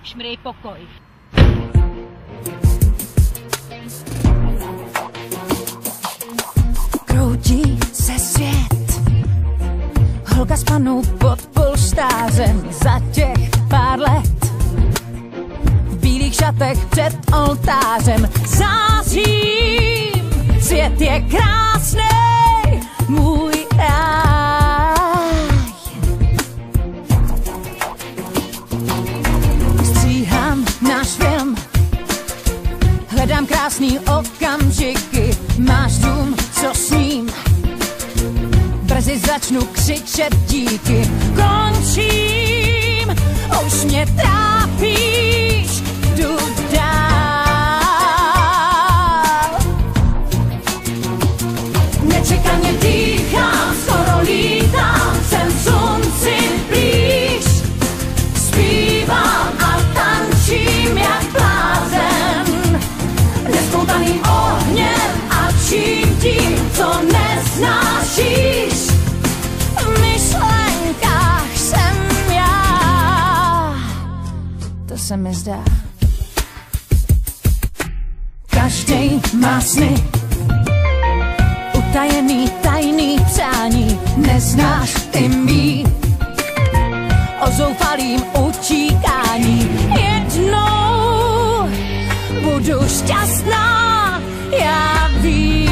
Šmrej pokoj. Kroutí se svět, holka s panou pod polštářem za těch pár let. V bílých šatech před oltářem zářím, svět je krásný, můj ráj. Stříhám náš film, hledám krásný okamžiky, máš dům, co s ním, brzy začnu křičet díky. Končím, už mě trápíš, jdu dál. Nečekaně dýchám, skoro lítám, jsem slunci blíž. Zpívám a tančím jak blázen, nespoutaným ohněm a čím tím, co neznášíš. V myšlenkách jsem já, to se mi zdá. Každej má sny, utajený, tajný přání, neznáš ty mý o zoufalým utíkání. Jednou budu šťastná, já vím.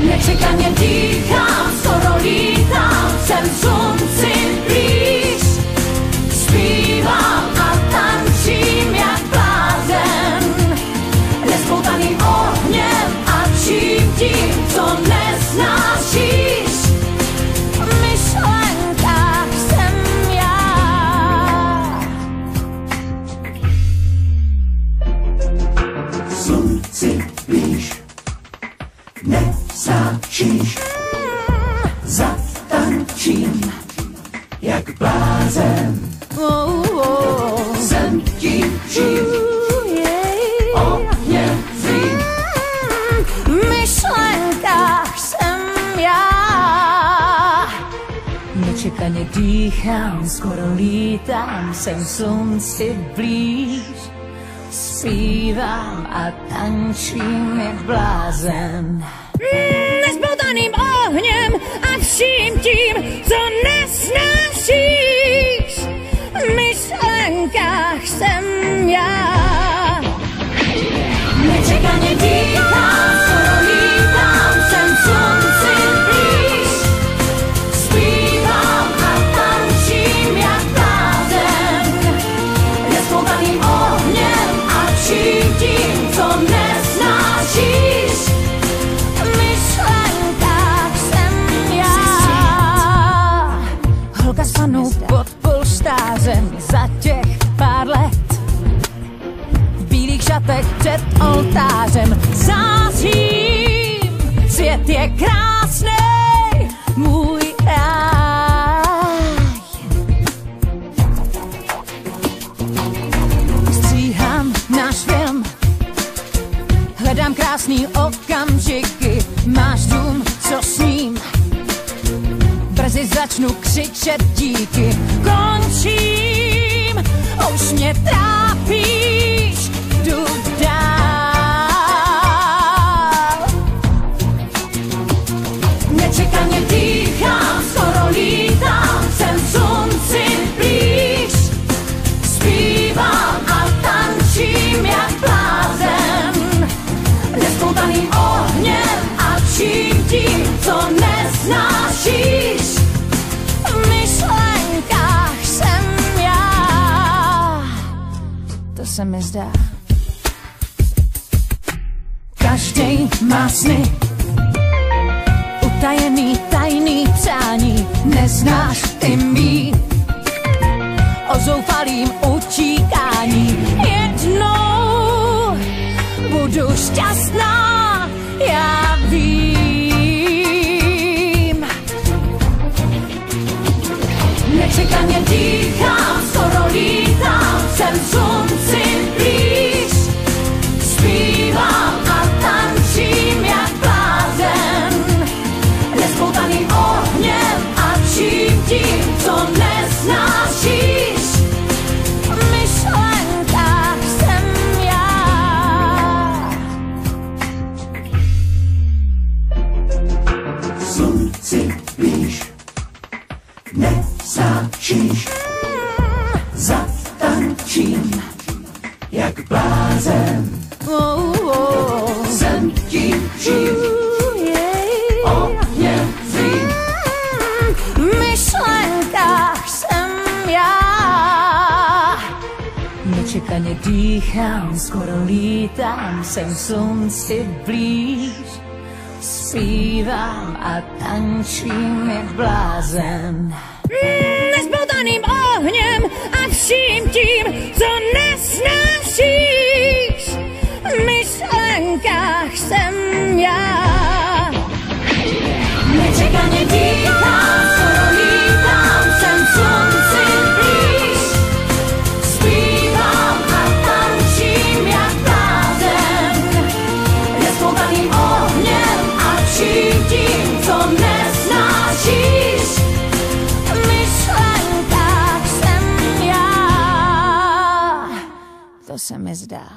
Nečekaně dýchám, skoro lítám, jsem slunci blíž. Zpívám a tančím jak blázen, nespoutaným ohněm a čím tím, co neznášíš. V myšlenkách jsem já. Slunci blíž, neznášíš, zatančím jak blázen. Jsem tím žím, ohněm zlým. V myšlenkách jsem já. Nečekaně dýchám, skoro lítám, jsem slunci blíž. Zpívám a tančím jak blázen. Nespoutaným ohněm a vším tím, co nesnášíš. V myšlenkách jsem já. Nečekaně dýchám, skoro lítám, jsem slunci blíž. Zpívám a tančím jak blázen, nespoutaným ohněm a čím tím, co neznášíš. V myšlenkách jsem já. Holka s panou pod polštářem za těch pár let, v bílých šatech před oltářem zářím, svět je krásný, můj ráj. Stříhám náš film, hledám krásný okamžiky, máš dům, co s ním, brzy začnu křičet díky. Končím, už mě trápíš, jdu dál. Nečekaně dýchám, skoro lítám, jsem slunci blíž. Zpívám a tančím jak blázen, nespoutaným ohněm a čím tím, co neznášíš. V myšlenkách jsem já, to se mi zdá. Každej má sny, utajený, tajný přání, neznáš ty mý o zoufalým utíkání. Jednou budu šťastná, já vím. Nečekaně dýchám, skoro lítám, jsem slunci blíž. Zpívám a tančím jak blázen, nespoutaným ohněm a čím tím, co dýchám, skoro lítám, jsem slunci blíž. Zpívám a tančím jak blázen. Nezbotaným ohněm a vším tím, co nesnášíš. V myšlenkách jsem já. Nečekaně dýchám, skoro lítám, jsem slunci blíž. Zpívám a tančím jak blázen. Nezbotaným ohněm a vším tím, co nesnášíš. V myšlenkách jsem já. To se mi zdá.